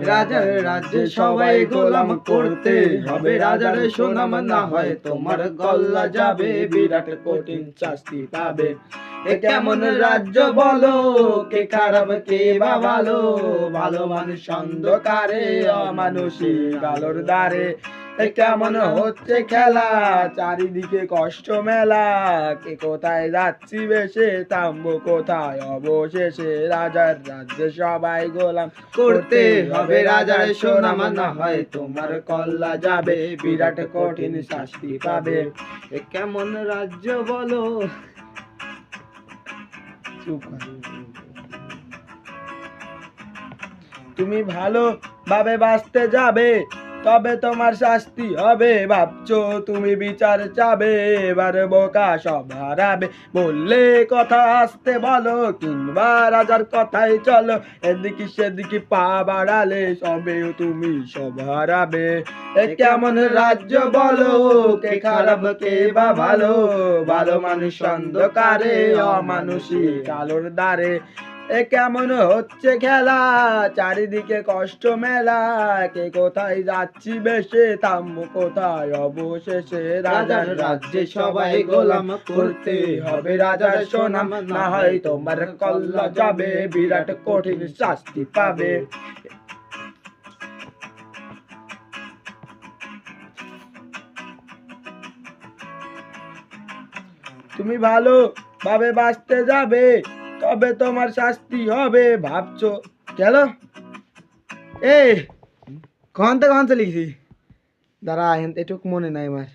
রাজার রাজ্যে সবাই গোলাম করতে হবে, রাজার সুনাম না হয় তোমার গল্লা যাবে, বিরাট কঠিন শাস্তি পাবে। এ কেমন রাজ্য বলো, কে খারাপ কে বা ভালো, ভালো মানুষ অন্ধকারে, অমানুষী আলোর দ্বারে। এ কেমন হচ্ছে খেলা, চারিদিকে কষ্ট মেলা, কে কোথায় যাচ্ছি বেশে, থামবো কোথায় অবশেষে। রাজার রাজ্যে সবাই গোলাম করতে হবে, রাজার সুনাম না হয় তোমার কল্লা যাবে, বিরাট কঠিন শাস্তি পাবে। এ কেমন রাজ্য বলো। তুমি ভালো ভাবে বাঁচতে যাবে, তবে তোমার শাস্তি হবে, ভাবছো তুমি বিচার চাবে, এবার বোকা সব হারাবে। বললে কথা আসতে বলো, কিংবা রাজার কথাই চলো, এদিকে সেদিকে পা বাড়ালে সবেও তুমি সব হারাবে। এ কেমন রাজ্য বলো, কে খারাপ কে বা ভালো, ভালো মানুষ অন্ধকারে, অমানুষী আলোর দ্বারে। এ কেমন হচ্ছে খেলা, চারিদিকে কষ্ট মেলা, কে কোথায় যাচ্ছি বেশে, থামবো কোথায় অবশেষে। রাজার রাজ্যে সবাই গোলাম করতে হবে, রাজার সুনাম না হয় তোমার কল্লা যাবে, বিরাট কঠিন শাস্তি পাবে। তুমি ভালো ভাবে বাঁচতে যাবে, তবে তোমার শাস্তি হবে, ভাবছো গেল। এ কখন থেকে লিখছি, দাঁড়া এটুক মনে নাই আমার।